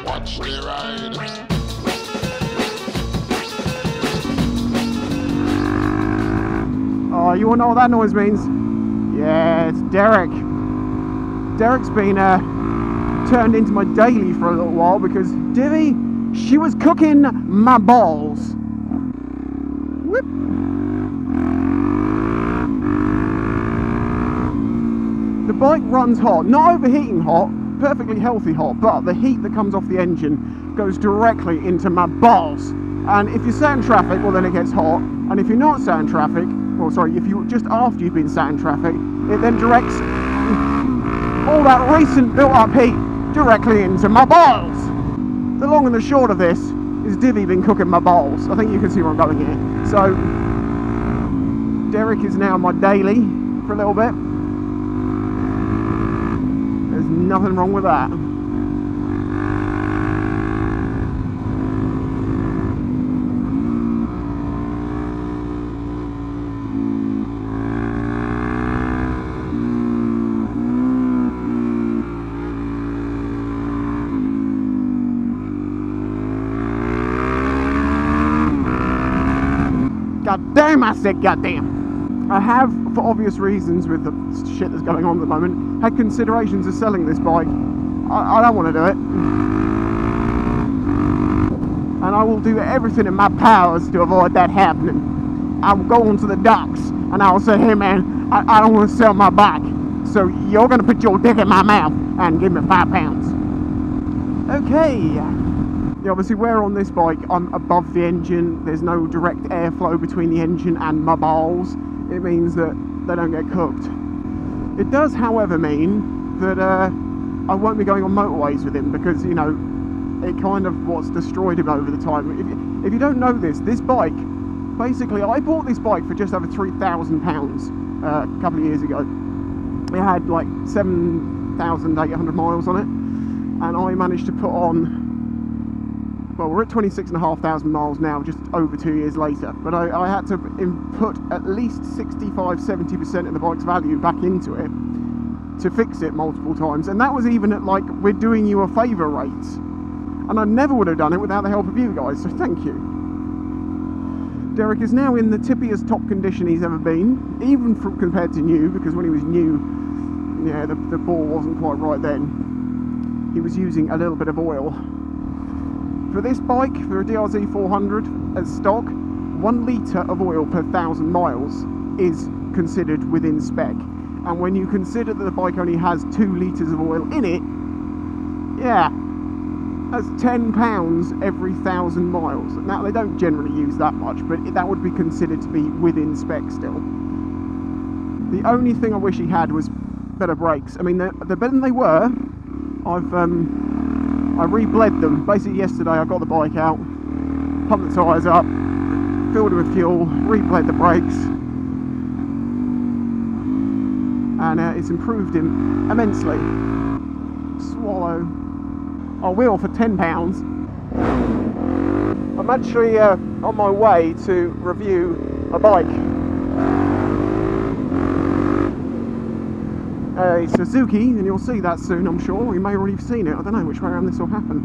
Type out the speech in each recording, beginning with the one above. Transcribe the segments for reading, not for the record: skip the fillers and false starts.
Watch me ride. Oh, you wanna know what that noise means? Yeah, it's Derek. Derek's been turned into my daily for a little while because Divi, she was cooking my balls. Whoop. The bike runs hot, not overheating hot, perfectly healthy hot, but the heat that comes off the engine goes directly into my balls. And if you're sat in traffic, well then it gets hot. And if you're not sat in traffic, well sorry, if you just after you've been sat in traffic, it then directs all that recent built up heat directly into my balls. The long and the short of this is Divi been cooking my balls. I think you can see where I'm going here. So Derek is now my daily for a little bit. There's nothing wrong with that. God damn, I said goddamn. I have, for obvious reasons with the shit that's going on at the moment, had considerations of selling this bike. I don't want to do it. And I will do everything in my powers to avoid that happening. I will go onto the docks and I will say, hey man, I don't want to sell my bike. So you're going to put your dick in my mouth and give me £5. Okay. Yeah, obviously where on this bike I'm above the engine, there's no direct airflow between the engine and my balls. It means that they don't get cooked. It does, however, mean that I won't be going on motorways with him because, you know, it kind of what's destroyed him over the time. If you don't know this bike, basically I bought this bike for just over £3,000 a couple of years ago. It had like 7,800 miles on it, and I managed to put on, well, we're at 26,500 miles now, just over 2 years later. But I had to input at least 65–70% of the bike's value back into it to fix it multiple times. And that was even at like, we're doing you a favour rates. And I never would have done it without the help of you guys, so thank you. Derek is now in the tippiest top condition he's ever been, even compared to new, because when he was new, yeah, the ball wasn't quite right then. He was using a little bit of oil. For this bike, for a DRZ400 as stock, 1 litre of oil per 1,000 miles is considered within spec. And when you consider that the bike only has 2 litres of oil in it, yeah, that's £10 every 1,000 miles. Now, they don't generally use that much, but that would be considered to be within spec still. The only thing I wish he had was better brakes. I mean, they're better than they were. I re-bled them. Basically yesterday I got the bike out, pumped the tyres up, filled it with fuel, re-bled the brakes, and it's improved him immensely. Swallow. I'll wheel for £10. I'm actually on my way to review a bike. A Suzuki, and you'll see that soon, I'm sure. You may already have seen it. I don't know which way around this will happen.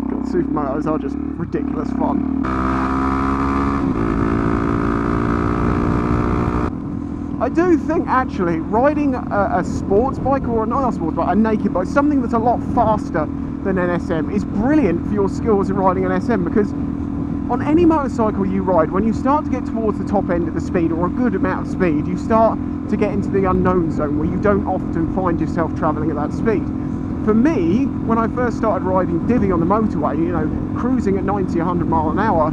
God, supermotos are just ridiculous fun. I do think actually riding a sports bike, or not a sports bike, a naked bike, something that's a lot faster than an SM, is brilliant for your skills in riding an SM, because on any motorcycle you ride, when you start to get towards the top end of the speed, or a good amount of speed, you start to get into the unknown zone where you don't often find yourself travelling at that speed. For me, when I first started riding Divi on the motorway, you know, cruising at 90–100 mile an hour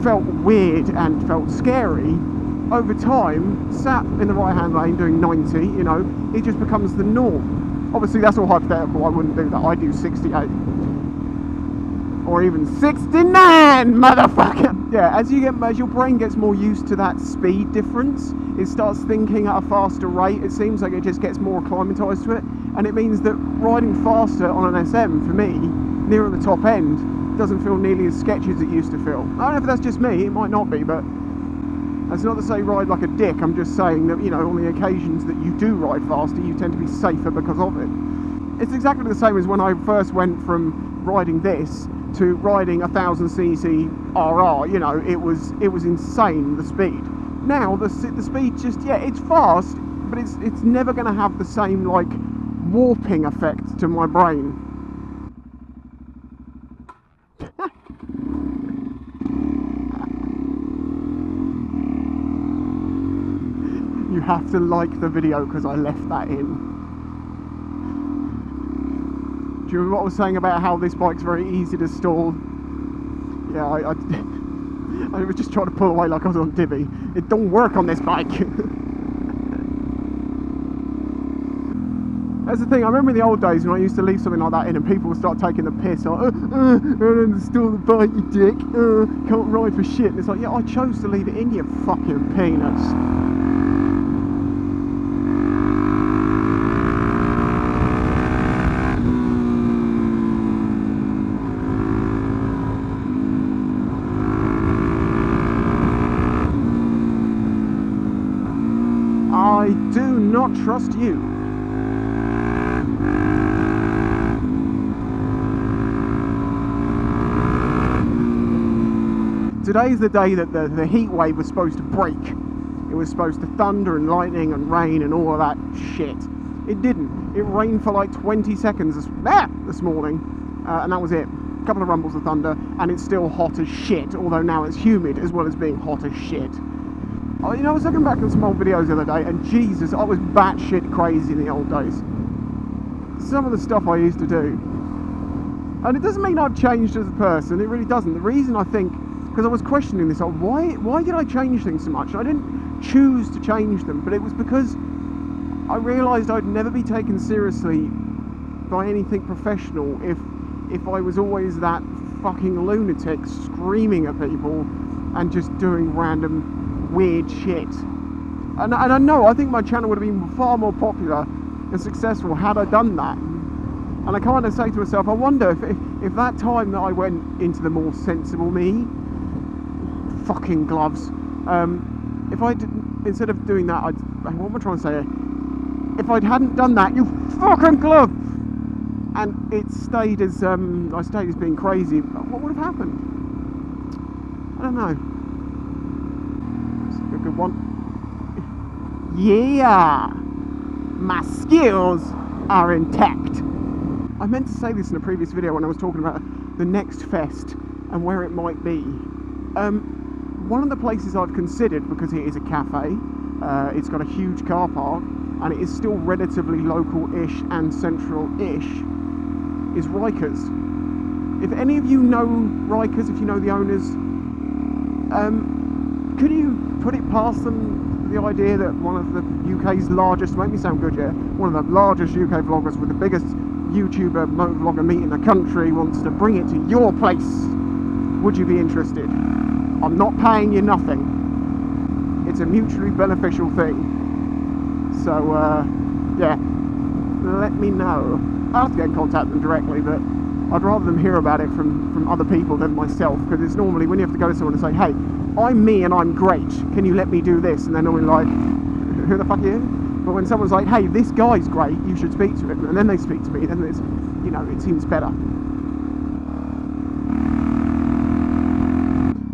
felt weird and felt scary. Over time, sat in the right hand lane doing 90, you know, it just becomes the norm. Obviously that's all hypothetical, I wouldn't do that, I do 68. Or even 69, motherfucker! Yeah, as your brain gets more used to that speed difference, it starts thinking at a faster rate. It seems like it just gets more acclimatized to it, and it means that riding faster on an SM, for me, near at the top end, doesn't feel nearly as sketchy as it used to feel. I don't know if that's just me, it might not be, but That's not to say ride like a dick, I'm just saying that, you know, on the occasions that you do ride faster, you tend to be safer because of it. It's exactly the same as when I first went from riding this to riding 1000cc RR. You know, it was insane, the speed. Now the speed just, yeah, it's fast, but it's never going to have the same like warping effect to my brain. You have to like the video because I left that in. Do you remember what I was saying about how this bike's very easy to stall? Yeah, I was just trying to pull away like I was on Divi. It don't work on this bike. That's the thing, I remember in the old days when I used to leave something like that in and people would start taking the piss, like, I don't install the bike, you dick, can't ride for shit. And it's like, yeah, I chose to leave it in, you fucking penis. I do not trust you. Today's the day that the heat wave was supposed to break. It was supposed to thunder and lightning and rain and all of that shit. It didn't. It rained for like 20 seconds this morning, and that was it. A couple of rumbles of thunder, and it's still hot as shit, although now it's humid as well as being hot as shit. You know, I was looking back at some old videos the other day, and Jesus, I was batshit crazy in the old days. Some of the stuff I used to do. And it doesn't mean I've changed as a person, it really doesn't. The reason I think, because I was questioning this, why did I change things so much? I didn't choose to change them, but it was because I realised I'd never be taken seriously by anything professional if I was always that fucking lunatic screaming at people and just doing random weird shit. And I know, I think my channel would have been far more popular and successful had I done that. And I kind of say to myself, I wonder if that time that I went into the more sensible me, fucking gloves, if I instead of doing that, what am I trying to say? If I hadn't done that, you fucking glove, and it stayed as I stayed as being crazy, what would have happened? I don't know. A good one. Yeah, my skills are intact. I meant to say this in a previous video when I was talking about the next fest and where it might be. One of the places I've considered, because it is a cafe, it's got a huge car park, and it is still relatively local-ish and central-ish, is Rikers. If any of you know Rikers, if you know the owners, could you put it past them, the idea that one of the UK's largest, make me sound good, yeah, one of the largest UK vloggers with the biggest YouTuber motor vlogger meet in the country wants to bring it to your place? Would you be interested? I'm not paying you nothing. It's a mutually beneficial thing. So, yeah, let me know. I'll have to get in contact with them directly, but I'd rather them hear about it from other people than myself, because it's normally when you have to go to someone and say, hey, I'm me and I'm great, can you let me do this? And they're normally like, who the fuck are you? But when someone's like, hey, this guy's great, you should speak to him, and then they speak to me, then it's, you know, it seems better.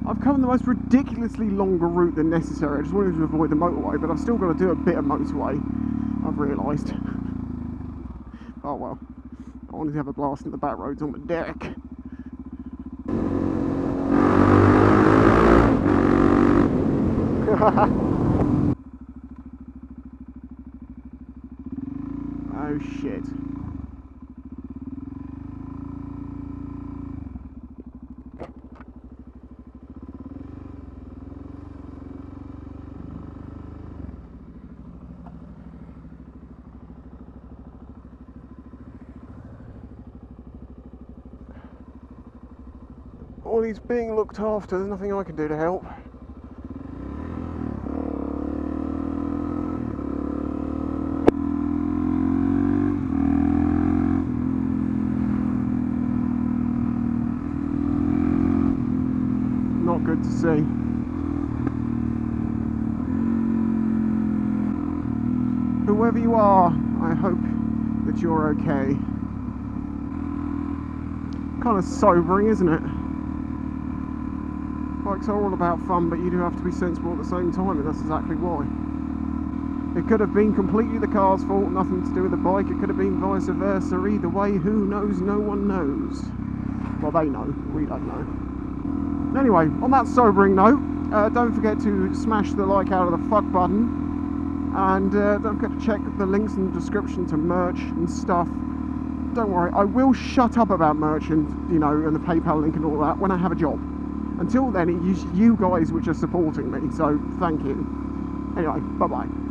I've come the most ridiculously longer route than necessary. I just wanted to avoid the motorway, but I've still got to do a bit of motorway, I've realised. Oh well, I wanted to have a blast in the back roads on the deck. Oh shit. All he's being looked after, there's nothing I can do to help. Not good to see. whoever you are, I hope that you're okay. Kind of sobering, isn't it? Bikes are all about fun, but you do have to be sensible at the same time, and that's exactly why. It could have been completely the car's fault, nothing to do with the bike. It could have been vice versa. Either way, who knows? No one knows. Well, they know. We don't know. Anyway, on that sobering note, don't forget to smash the like out of the fuck button. And don't forget to check the links in the description to merch and stuff. Don't worry, I will shut up about merch and, you know, and the PayPal link and all that when I have a job. Until then, it is you guys which are supporting me, so thank you. Anyway, bye-bye.